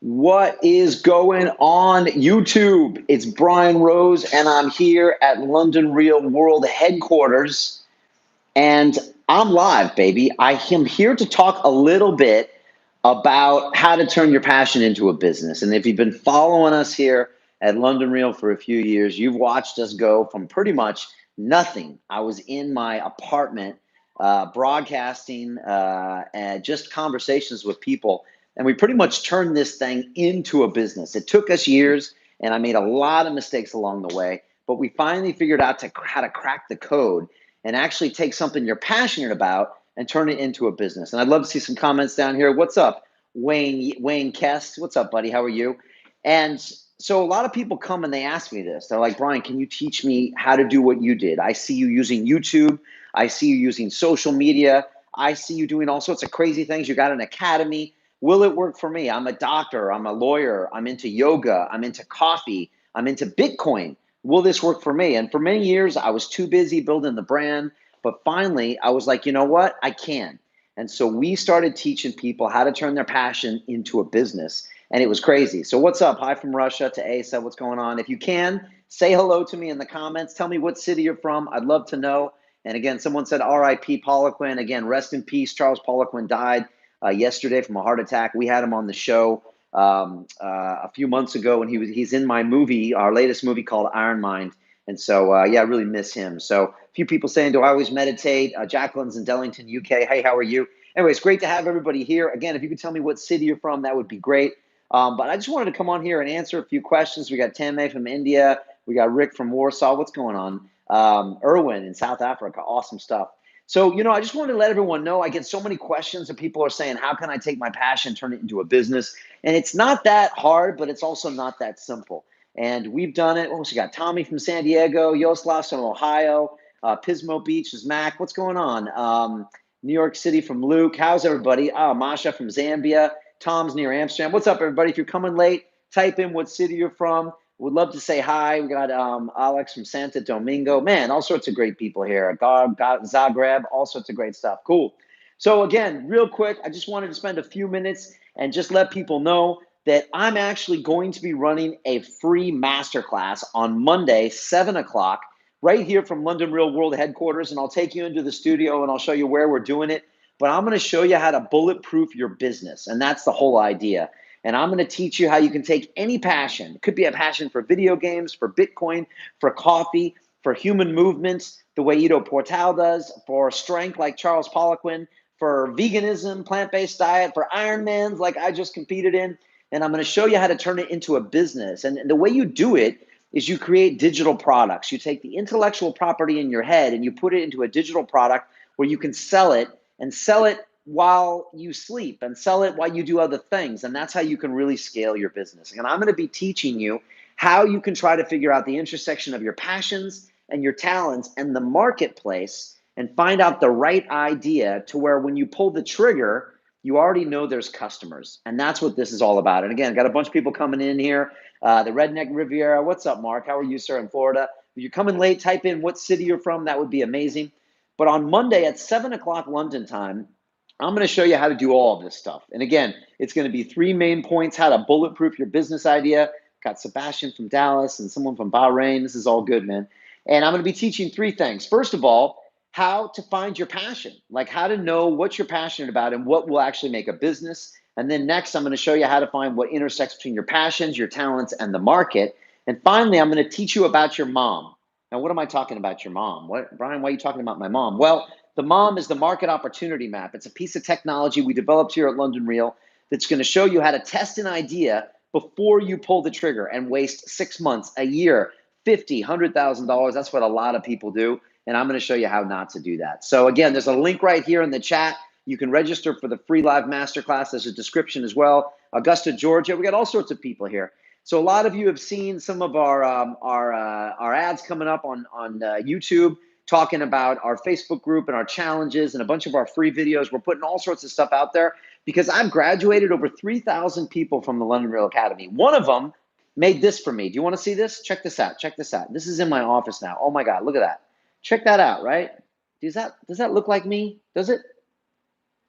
What is going on, YouTube? It's Brian Rose, and I'm here at London Real World headquarters, and I'm live, baby. I am here to talk a little bit about how to turn your passion into a business. And if you've been following us here at London Real for a few years, you've watched us go from pretty much nothing. I was in my apartment broadcasting and just conversations with people. And we pretty much turned this thing into a business. It took us years, and I made a lot of mistakes along the way. But we finally figured out how to crack the code and actually take something you're passionate about and turn it into a business. And I'd love to see some comments down here. What's up, Wayne Kest? What's up, buddy? How are you? And so a lot of people come and they ask me this. They're like, Brian, can you teach me how to do what you did? I see you using YouTube. I see you using social media. I see you doing all sorts of crazy things. You got an academy. Will it work for me? I'm a doctor. I'm a lawyer. I'm into yoga. I'm into coffee. I'm into Bitcoin. Will this work for me? And for many years, I was too busy building the brand. But finally, I was like, you know what? I can. And so we started teaching people how to turn their passion into a business. And it was crazy. So what's up? Hi from Russia to Asa. What's going on? If you can, say hello to me in the comments. Tell me what city you're from. I'd love to know. And again, someone said R.I.P. Poliquin. Again, rest in peace. Charles Poliquin died yesterday from a heart attack. We had him on the show a few months ago, and he's in my movie, our latest movie called Iron Mind. And so, yeah, I really miss him. So a few people saying, do I always meditate? Jacqueline's in Dellington, UK. Hey, how are you? Anyway, it's great to have everybody here. Again, if you could tell me what city you're from, that would be great. But I just wanted to come on here and answer a few questions. We got Tame from India. We got Rick from Warsaw. What's going on? Erwin in South Africa. Awesome stuff. So, I just wanted to let everyone know I get so many questions and people are saying, how can I take my passion, turn it into a business? And it's not that hard, but it's also not that simple. And we've done it. Oh, we got Tommy from San Diego, Yoslav from Ohio, Pismo Beach is Mac. What's going on? New York City from Luke. How's everybody? Masha from Zambia. Tom's near Amsterdam. What's up, everybody? If you're coming late, type in what city you're from. Would love to say hi. We got Alex from Santo Domingo. Man, all sorts of great people here. Zagreb, all sorts of great stuff. Cool. So again, real quick, I just wanted to spend a few minutes and just let people know that I'm actually going to be running a free masterclass on Monday, 7 o'clock, right here from London Real World headquarters. And I'll take you into the studio and I'll show you where we're doing it. But I'm going to show you how to bulletproof your business. And that's the whole idea. And I'm going to teach you how you can take any passion. It could be a passion for video games, for Bitcoin, for coffee, for human movements, the way Ido Portal does, for strength like Charles Poliquin, for veganism, plant-based diet, for Ironmans like I just competed in. And I'm going to show you how to turn it into a business. And the way you do it is you create digital products. You take the intellectual property in your head and you put it into a digital product where you can sell it and sell it while you sleep and sell it while you do other things. And that's how you can really scale your business. And I'm going to be teaching you how you can try to figure out the intersection of your passions and your talents and the marketplace and find out the right idea to where when you pull the trigger, you already know there's customers. And that's what this is all about. And again, got a bunch of people coming in here. The Redneck Riviera. What's up, Mark? How are you, sir, in Florida? If you're coming late, type in what city you're from. That would be amazing. But on Monday at 7 o'clock London time, I'm going to show you how to do all of this stuff. And again, it's going to be 3 main points: how to bulletproof your business idea. Got Sebastian from Dallas and someone from Bahrain. This is all good, man. And I'm going to be teaching 3 things. First of all, how to find your passion, like how to know what you're passionate about and what will actually make a business. And then next, I'm going to show you how to find what intersects between your passions, your talents, and the market. And finally, I'm going to teach you about your mom. Now, what am I talking about your mom? What, Brian, why are you talking about my mom? Well, the mom is the market opportunity map. It's a piece of technology we developed here at London Real that's going to show you how to test an idea before you pull the trigger and waste 6 months, a year, $50,000, $100,000. That's what a lot of people do. And I'm going to show you how not to do that. So again, there's a link right here in the chat. You can register for the free live masterclass. There's a description as well. Augusta, Georgia. We got all sorts of people here. So a lot of you have seen some of our ads coming up on YouTube, talking about our Facebook group and our challenges and a bunch of our free videos. We're putting all sorts of stuff out there because I've graduated over 3,000 people from the London Real Academy. One of them made this for me. Do you want to see this? Check this out. Check this out. This is in my office now. Oh my God, look at that. Check that out, right? Does that look like me? Does it?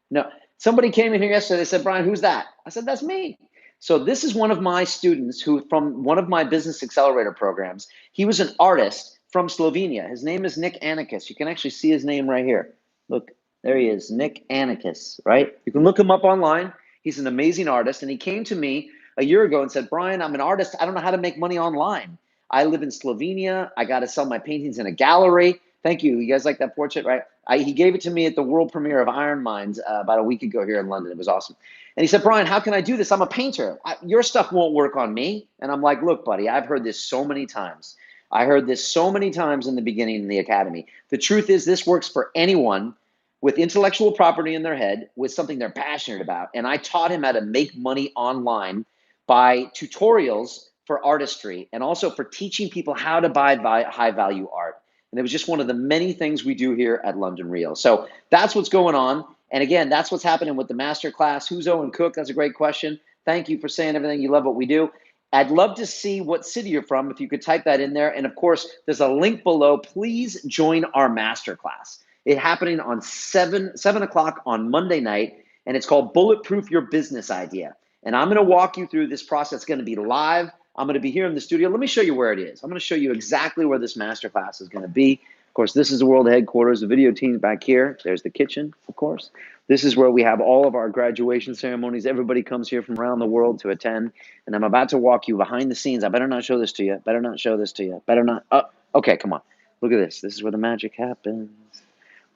No. Somebody came in here yesterday. They said, Brian, who's that? I said, that's me. So this is one of my students who, from one of my business accelerator programs, he was an artist from Slovenia. His name is Nick Anikas. You can actually see his name right here. Look, there he is, Nick Anikas, right? You can look him up online. He's an amazing artist. And he came to me a year ago and said, Brian, I'm an artist. I don't know how to make money online. I live in Slovenia. I got to sell my paintings in a gallery. Thank you. You guys like that portrait, right? He gave it to me at the world premiere of Iron Minds about a week ago here in London. It was awesome. And he said, Brian, how can I do this? I'm a painter. Your stuff won't work on me. And I'm like, look, buddy, I've heard this so many times. I heard this so many times in the beginning in the academy. The truth is this works for anyone with intellectual property in their head, with something they're passionate about. And I taught him how to make money online by tutorials for artistry and also for teaching people how to buy high value art. And it was just one of the many things we do here at London Real. So that's what's going on. And again, that's what's happening with the masterclass. Who's Owen Cook? That's a great question. Thank you for saying everything. You love what we do. I'd love to see what city you're from if you could type that in there. And of course, there's a link below. Please join our masterclass. It's happening on 7 o'clock on Monday night, and it's called Bulletproof Your Business Idea. And I'm going to walk you through this process. It's going to be live. I'm going to be here in the studio. Let me show you where it is. I'm going to show you exactly where this masterclass is going to be. Of course, this is the world headquarters. The video team's back here. There's the kitchen, of course. This is where we have all of our graduation ceremonies. Everybody comes here from around the world to attend. And I'm about to walk you behind the scenes. I better not show this to you. Better not show this to you. Better not. Oh, okay, come on. Look at this. This is where the magic happens.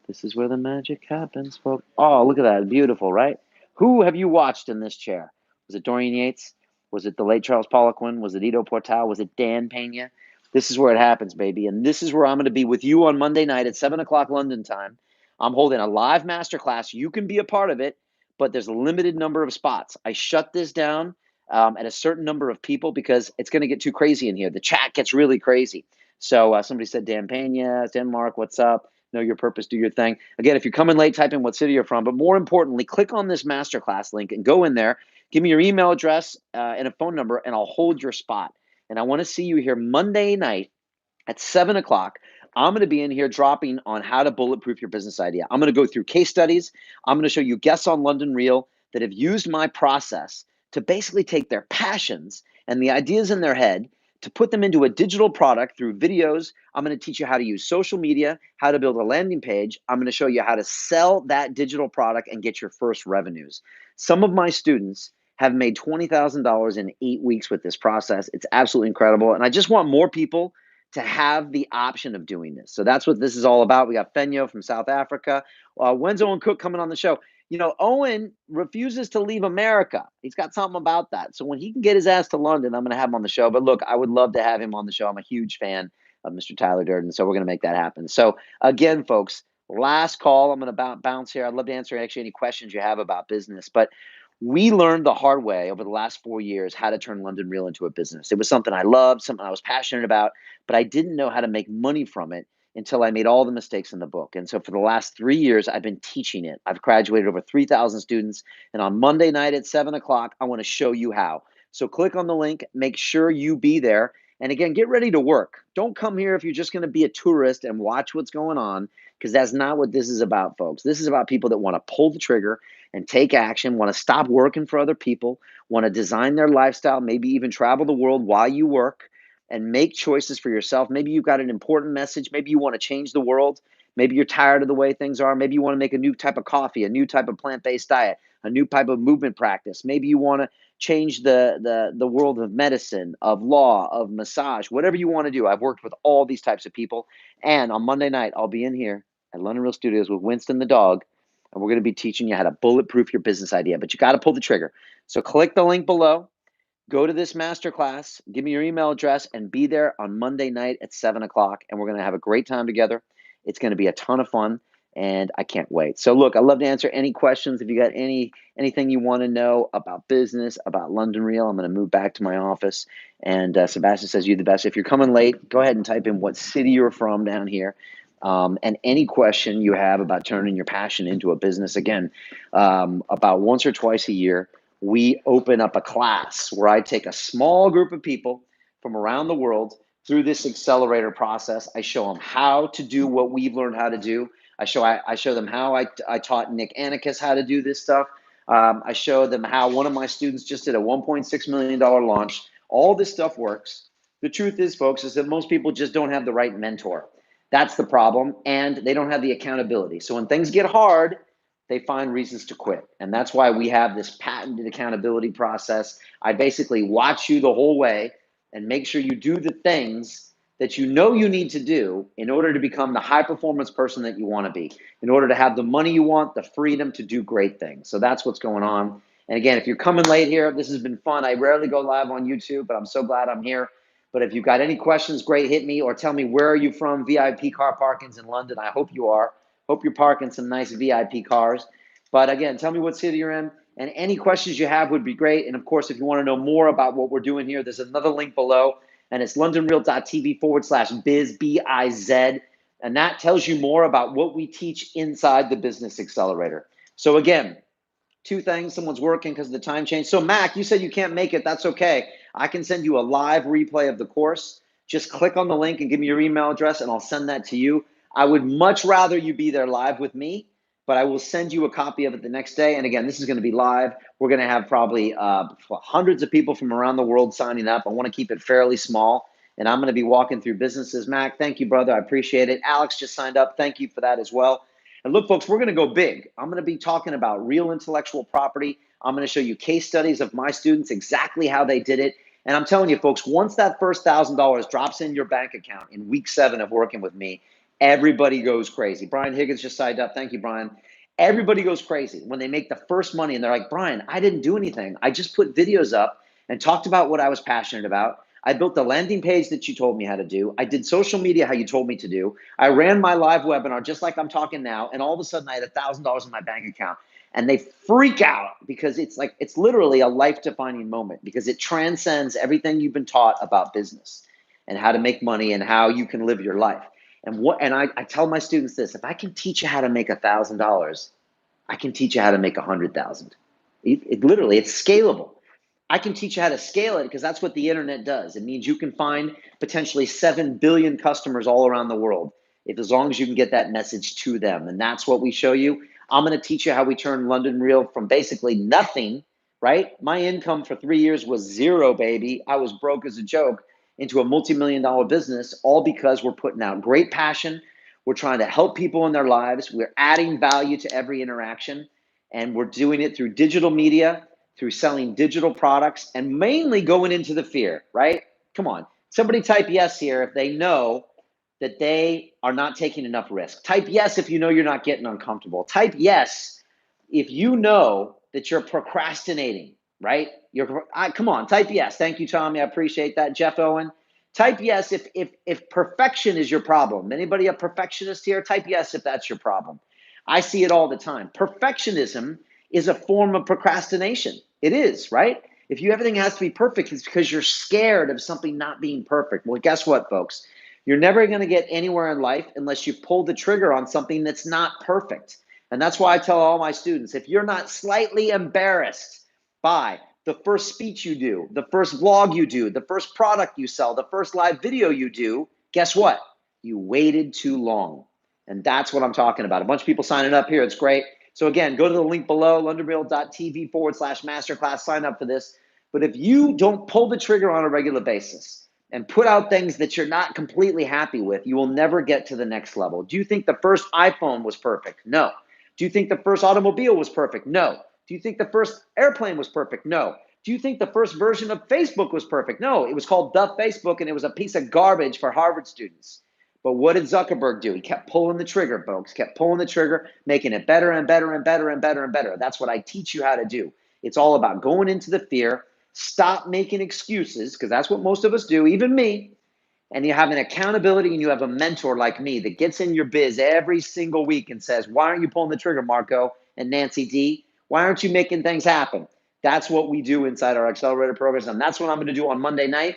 This is where the magic happens, folks. Oh, look at that. Beautiful, right? Who have you watched in this chair? Was it Dorian Yates? Was it the late Charles Poliquin? Was it Ido Portal? Was it Dan Pena? This is where it happens, baby. And this is where I'm going to be with you on Monday night at 7 o'clock London time. I'm holding a live masterclass. You can be a part of it, but there's a limited number of spots. I shut this down at a certain number of people because it's going to get too crazy in here. The chat gets really crazy. So somebody said, Dan Pena, Denmark, what's up? Know your purpose, do your thing. Again, if you're coming late, type in what city you're from. But more importantly, click on this masterclass link and go in there. Give me your email address and a phone number, and I'll hold your spot. And I want to see you here Monday night at 7 o'clock. I'm going to be in here dropping on how to bulletproof your business idea. I'm going to go through case studies. I'm going to show you guests on London Real that have used my process to basically take their passions and the ideas in their head to put them into a digital product through videos. I'm going to teach you how to use social media, how to build a landing page. I'm going to show you how to sell that digital product and get your first revenues. Some of my students have made $20,000 in 8 weeks with this process. It's absolutely incredible. And I just want more people to have the option of doing this. So that's what this is all about. We got Fenyo from South Africa. When's Owen Cook coming on the show? You know, Owen refuses to leave America. He's got something about that. So when he can get his ass to London, I'm going to have him on the show. But look, I would love to have him on the show. I'm a huge fan of Mr. Tyler Durden. So we're going to make that happen. So again, folks, last call. I'm going to bounce here. I'd love to answer actually any questions you have about business. But we learned the hard way over the last 4 years how to turn London Real into a business. It was something I loved, something I was passionate about, but I didn't know how to make money from it until I made all the mistakes in the book. And so for the last 3 years, I've been teaching it. I've graduated over 3,000 students. And on Monday night at 7 o'clock, I want to show you how. So click on the link, make sure you be there. And again, get ready to work. Don't come here if you're just going to be a tourist and watch what's going on, because that's not what this is about, folks. This is about people that want to pull the trigger and take action, want to stop working for other people, want to design their lifestyle, maybe even travel the world while you work and make choices for yourself. Maybe you've got an important message. Maybe you want to change the world. Maybe you're tired of the way things are. Maybe you want to make a new type of coffee, a new type of plant-based diet, a new type of movement practice. Maybe you want to change the world of medicine, of law, of massage, whatever you want to do. I've worked with all these types of people. And on Monday night, I'll be in here at London Real Studios with Winston the dog, and we're going to be teaching you how to bulletproof your business idea. But you got to pull the trigger. So click the link below. Go to this masterclass, give me your email address, and be there on Monday night at 7 o'clock. And we're going to have a great time together. It's going to be a ton of fun, and I can't wait. So look, I'd love to answer any questions. If you got anything you want to know about business, about London Real, I'm going to move back to my office. And Sebastian says, you're the best. If you're coming late, go ahead and type in what city you're from down here. And any question you have about turning your passion into a business. Again, about once or twice a year, we open up a class where I take a small group of people from around the world through this accelerator process. I show them how to do what we've learned how to do. I show them how I taught Nick Anikas how to do this stuff. I show them how one of my students just did a $1.6 million launch. All this stuff works. The truth is, folks, is that most people just don't have the right mentor. That's the problem, and they don't have the accountability. So when things get hard, they find reasons to quit. And that's why we have this patented accountability process. I basically watch you the whole way and make sure you do the things that you know you need to do in order to become the high performance person that you want to be, in order to have the money you want, the freedom to do great things. So that's what's going on. And again, if you're coming late here, this has been fun. I rarely go live on YouTube, but I'm so glad I'm here. But if you've got any questions, great, hit me or tell me, where are you from? VIP car parkings in London. I hope you are. Hope you're parking some nice VIP cars. But again, tell me what city you're in. And any questions you have would be great. And of course, if you want to know more about what we're doing here, there's another link below. And it's londonreal.tv/biz, B-I-Z. And that tells you more about what we teach inside the Business Accelerator. So again, two things. Someone's working because of the time change. So Mac, you said you can't make it. That's okay. I can send you a live replay of the course. Just click on the link and give me your email address and I'll send that to you. I would much rather you be there live with me, but I will send you a copy of it the next day. And again, this is going to be live. We're going to have probably hundreds of people from around the world signing up. I want to keep it fairly small. And I'm going to be walking through businesses. Mac, thank you, brother. I appreciate it. Alex just signed up. Thank you for that as well. And look, folks, we're going to go big. I'm going to be talking about real intellectual property. I'm going to show you case studies of my students, exactly how they did it. And I'm telling you, folks, once that first $1,000 drops in your bank account in week 7 of working with me, everybody goes crazy. Brian Higgins just signed up. Thank you, Brian. Everybody goes crazy when they make the first money and they're like, Brian, I didn't do anything. I just put videos up and talked about what I was passionate about. I built the landing page that you told me how to do. I did social media how you told me to do. I ran my live webinar just like I'm talking now. And all of a sudden I had $1,000 in my bank account. And they freak out because it's literally a life-defining moment because it transcends everything you've been taught about business and how to make money and how you can live your life. And I tell my students this: if I can teach you how to make $1,000, I can teach you how to make 100,000. It literally, it's scalable. I can teach you how to scale it because that's what the internet does. It means you can find potentially 7 billion customers all around the world, as long as you can get that message to them. And that's what we show you. I'm going to teach you how we turn London Real from basically nothing, right? My income for 3 years was zero, baby. I was broke as a joke, into a multi-million-dollar business, all because we're putting out great passion. We're trying to help people in their lives. We're adding value to every interaction. And we're doing it through digital media, through selling digital products, and mainly going into the fear, right? Come on. Somebody type yes here if they know that they are not taking enough risk. Type yes if you know you're not getting uncomfortable. Type yes if you know that you're procrastinating, right? Come on, type yes. Thank you, Tommy. I appreciate that. Jeff Owen. Type yes if perfection is your problem. Anybody a perfectionist here? Type yes if that's your problem. I see it all the time. Perfectionism is a form of procrastination. It is, right? If everything has to be perfect, it's because you're scared of something not being perfect. Well, guess what, folks? You're never going to get anywhere in life unless you pull the trigger on something that's not perfect. And that's why I tell all my students, if you're not slightly embarrassed by the first speech you do, the first vlog you do, the first product you sell, the first live video you do, guess what? You waited too long. And that's what I'm talking about. A bunch of people signing up here. It's great. So again, go to the link below, londonreal.tv/masterclass, sign up for this. But if you don't pull the trigger on a regular basis and put out things that you're not completely happy with, you will never get to the next level. Do you think the first iPhone was perfect? No. Do you think the first automobile was perfect? No. Do you think the first airplane was perfect? No. Do you think the first version of Facebook was perfect? No. It was called The Facebook, and it was a piece of garbage for Harvard students. But what did Zuckerberg do? He kept pulling the trigger, folks, kept pulling the trigger, making it better and better and better and better and better. That's what I teach you how to do. It's all about going into the fear, stop making excuses, because that's what most of us do, even me. And you have an accountability and you have a mentor like me that gets in your biz every single week and says, why aren't you pulling the trigger, Marco and Nancy D? Why aren't you making things happen? That's what we do inside our Accelerator programs. And that's what I'm going to do on Monday night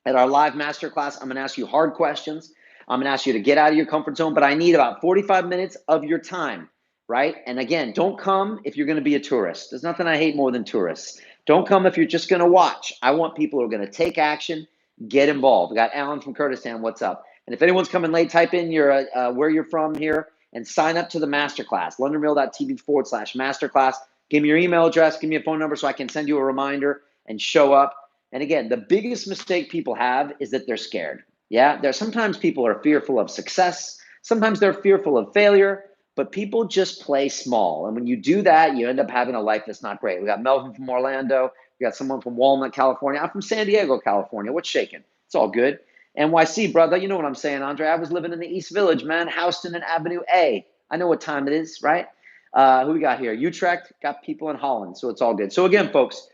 at our live masterclass. I'm going to ask you hard questions. I'm going to ask you to get out of your comfort zone, but I need about 45 minutes of your time, right? And again, don't come if you're going to be a tourist. There's nothing I hate more than tourists. Don't come if you're just going to watch. I want people who are going to take action, get involved. We got Alan from Kurdistan. What's up? And if anyone's coming late, type in where you're from here and sign up to the masterclass, londonreal.tv/masterclass. Give me your email address, give me a phone number so I can send you a reminder and show up. And again, the biggest mistake people have is that they're scared. Yeah, sometimes people are fearful of success. Sometimes they're fearful of failure, but people just play small. And when you do that, you end up having a life that's not great. We got Melvin from Orlando. We got someone from Walnut, California. I'm from San Diego, California. What's shaking? It's all good. NYC, brother. You know what I'm saying, Andre. I was living in the East Village, man. Houston and Avenue A. I know what time it is, right? Who we got here? Utrecht, got people in Holland, so it's all good. So again, folks,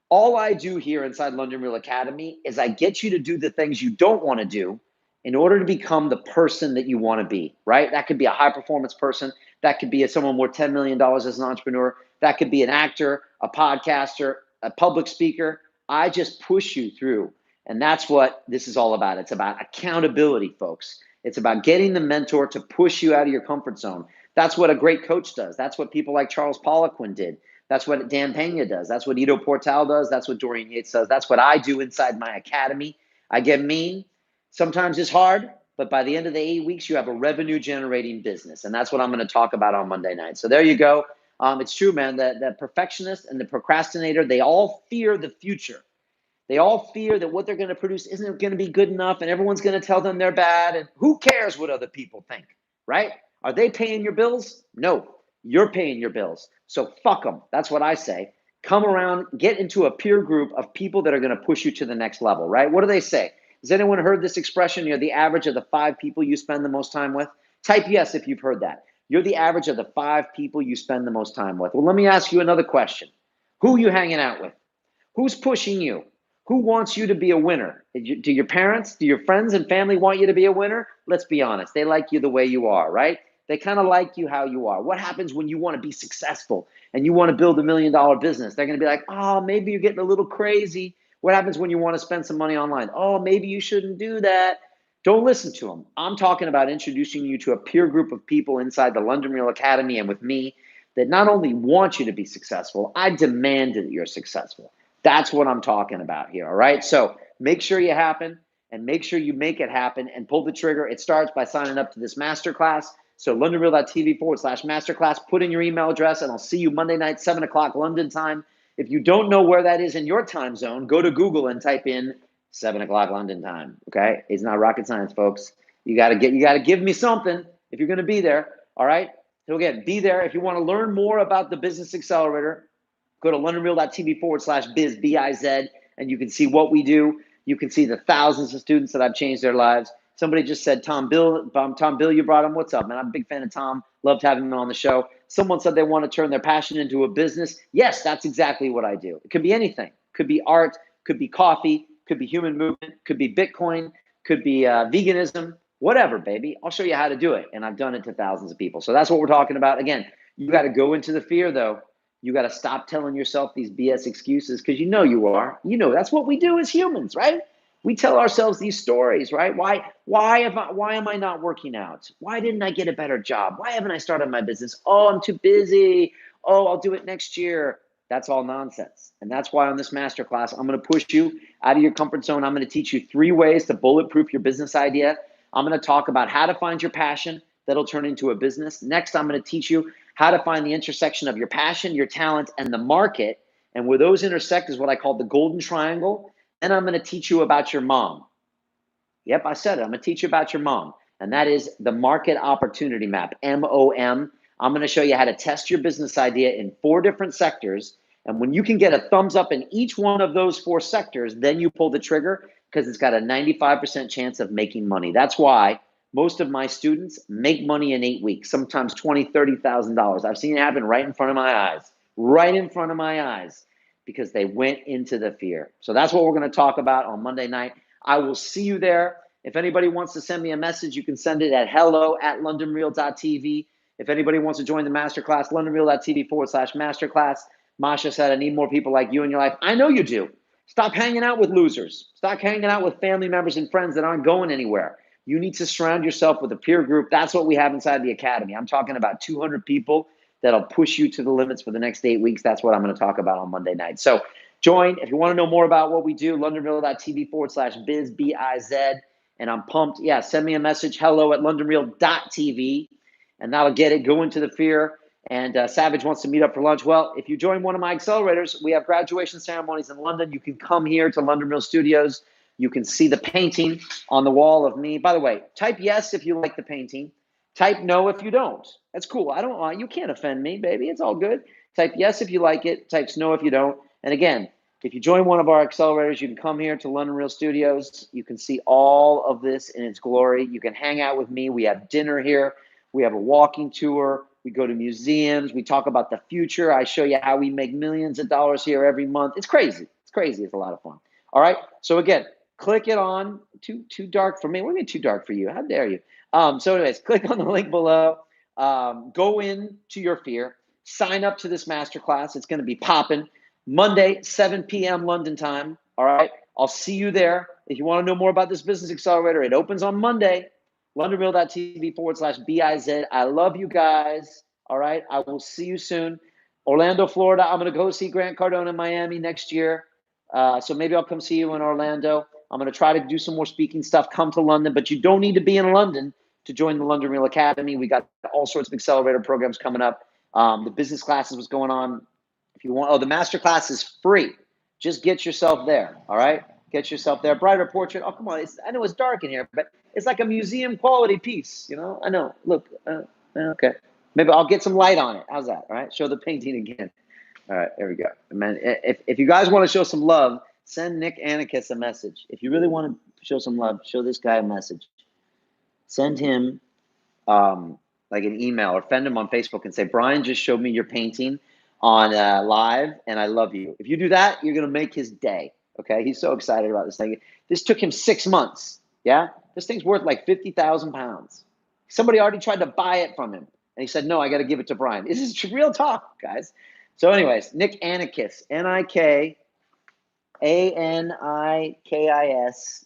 all I do here inside London Real Academy is I get you to do the things you don't want to do in order to become the person that you want to be, right? That could be a high performance person. That could be someone worth $10 million as an entrepreneur. That could be an actor, a podcaster, a public speaker. I just push you through. And that's what this is all about. It's about accountability, folks. It's about getting the mentor to push you out of your comfort zone. That's what a great coach does. That's what people like Charles Poliquin did. That's what Dan Pena does. That's what Ido Portal does. That's what Dorian Yates does. That's what I do inside my academy. I get mean. Sometimes it's hard, but by the end of the 8 weeks, you have a revenue generating business. And that's what I'm going to talk about on Monday night. So there you go. It's true, man. The perfectionist and the procrastinator, they all fear the future. They all fear that what they're going to produce isn't going to be good enough, and everyone's going to tell them they're bad. And who cares what other people think, right? Are they paying your bills? No, you're paying your bills. So fuck them. That's what I say. Come around, get into a peer group of people that are going to push you to the next level, right? What do they say? Has anyone heard this expression? You're the average of the 5 people you spend the most time with. Type yes if you've heard that. You're the average of the 5 people you spend the most time with. Well, let me ask you another question. Who are you hanging out with? Who's pushing you? Who wants you to be a winner? Do your parents, do your friends and family want you to be a winner? Let's be honest. They like you the way you are, right? They kind of like you how you are. What happens when you want to be successful and you want to build $1 million business? They're going to be like, oh, maybe you're getting a little crazy. What happens when you want to spend some money online? Oh, maybe you shouldn't do that. Don't listen to them. I'm talking about introducing you to a peer group of people inside the London Real Academy and with me that not only want you to be successful, I demand that you're successful. That's what I'm talking about here, all right? So make sure you happen and make sure you make it happen and pull the trigger. It starts by signing up to this masterclass. So londonreal.tv/masterclass. Put in your email address, and I'll see you Monday night, 7 o'clock London time. If you don't know where that is in your time zone, go to Google and type in 7 o'clock London time, okay? It's not rocket science, folks. You got to give me something if you're going to be there, all right? So again, be there. If you want to learn more about the Business Accelerator, go to londonreal.tv/biz, B-I-Z, and you can see what we do. You can see the thousands of students that I've changed their lives. Somebody just said, Tom Bill, you brought him. What's up, man? I'm a big fan of Tom. Loved having him on the show. Someone said they want to turn their passion into a business. Yes, that's exactly what I do. It could be anything. Could be art, could be coffee, could be human movement, could be Bitcoin, could be veganism, whatever, baby. I'll show you how to do it, and I've done it to thousands of people. So that's what we're talking about. Again, you got to go into the fear, though. You got to stop telling yourself these BS excuses because you know you are. You know that's what we do as humans, right? We tell ourselves these stories, right? Why am I not working out? Why didn't I get a better job? Why haven't I started my business? Oh, I'm too busy. Oh, I'll do it next year. That's all nonsense. And that's why on this masterclass, I'm going to push you out of your comfort zone. I'm going to teach you 3 ways to bulletproof your business idea. I'm going to talk about how to find your passion that'll turn into a business. Next, I'm going to teach you how to find the intersection of your passion, your talent, and the market. And where those intersect is what I call the golden triangle. And I'm going to teach you about your mom. Yep, I said it. I'm going to teach you about your mom. And that is the market opportunity map, MOM. I'm going to show you how to test your business idea in 4 different sectors. And when you can get a thumbs up in each one of those 4 sectors, then you pull the trigger because it's got a 95% chance of making money. That's why most of my students make money in 8 weeks, sometimes $20,000, $30,000. I've seen it happen right in front of my eyes, because they went into the fear. So that's what we're going to talk about on Monday night. I will see you there. If anybody wants to send me a message, you can send it at hello@londonreal.tv. If anybody wants to join the masterclass, londonreal.tv/masterclass. Masha said, I need more people like you in your life. I know you do. Stop hanging out with losers. Stop hanging out with family members and friends that aren't going anywhere. You need to surround yourself with a peer group. That's what we have inside the academy. I'm talking about 200 people that'll push you to the limits for the next 8 weeks. That's what I'm going to talk about on Monday night. So join. If you want to know more about what we do, londonreal.tv/biz, B-I-Z. And I'm pumped. Yeah, send me a message, hello@londonreal.tv. And that'll get it. Go into the fear. And Savage wants to meet up for lunch. Well, if you join one of my accelerators, we have graduation ceremonies in London. You can come here to London Real Studios. You can see the painting on the wall of me. By the way, type yes if you like the painting. Type no if you don't. That's cool. I don't want, you can't offend me, baby. It's all good. Type yes if you like it. Type no if you don't. And again, if you join one of our accelerators, you can come here to London Real Studios. You can see all of this in its glory. You can hang out with me. We have dinner here. We have a walking tour. We go to museums. We talk about the future. I show you how we make millions of dollars here every month. It's crazy. It's crazy. It's a lot of fun. All right. So again, click it on. Too dark for me. What do you mean too dark for you? How dare you? So anyways, click on the link below. Go in to your fear. Sign up to this masterclass. It's going to be popping. Monday, 7 p.m. London time. All right. I'll see you there. If you want to know more about this business accelerator, it opens on Monday. LondonReal.tv/BIZ. I love you guys. All right. I will see you soon. Orlando, Florida. I'm going to go see Grant Cardone in Miami next year. So maybe I'll come see you in Orlando. I'm going to try to do some more speaking stuff. Come to London, but you don't need to be in London to join the London Real Academy. We got all sorts of accelerator programs coming up. The business classes was going on. If you want, the master class is free. Just get yourself there. All right. Get yourself there. Brighter portrait. Oh, come on. I know it's dark in here, but it's like a museum quality piece. You know, I know. Look, okay. Maybe I'll get some light on it. How's that? All right. Show the painting again. All right. There we go. Man, if you guys want to show some love, send Nick Anakis a message. If you really want to show some love, show this guy a message. Send him like an email or friend him on Facebook and say, Brian just showed me your painting on live and I love you. If you do that, you're going to make his day. Okay. He's so excited about this thing. This took him 6 months. Yeah. This thing's worth like 50,000 pounds. Somebody already tried to buy it from him. And he said, no, I got to give it to Brian. This is real talk, guys. So anyways, Nick Anakis, NikAnikis,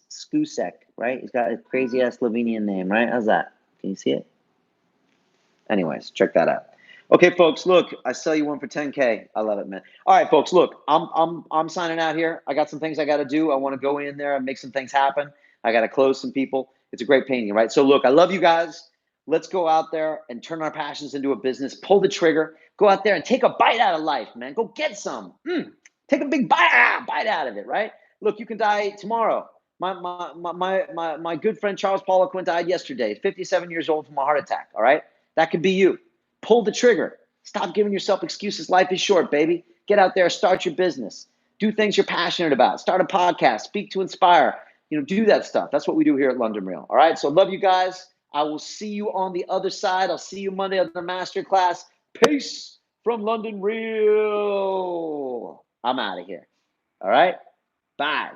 Skusek, right? He's got a crazy ass Slovenian name, right? How's that? Can you see it? Anyways, check that out. Okay, folks, look, I sell you one for 10K. I love it, man. All right, folks, look, I'm signing out here. I got some things I got to do. I want to go in there and make some things happen. I got to close some people. It's a great painting, right? So look, I love you guys. Let's go out there and turn our passions into a business. Pull the trigger. Go out there and take a bite out of life, man. Go get some. Take a big bite out of it, right? Look, you can die tomorrow. My good friend Charles Poliquin died yesterday, 57 years old from a heart attack, all right? That could be you. Pull the trigger. Stop giving yourself excuses. Life is short, baby. Get out there, start your business. Do things you're passionate about. Start a podcast. Speak to inspire. Do that stuff. That's what we do here at London Real. All right. So love you guys. I will see you on the other side. I'll see you Monday at the masterclass. Peace from London Real. I'm out of here. All right. Bye.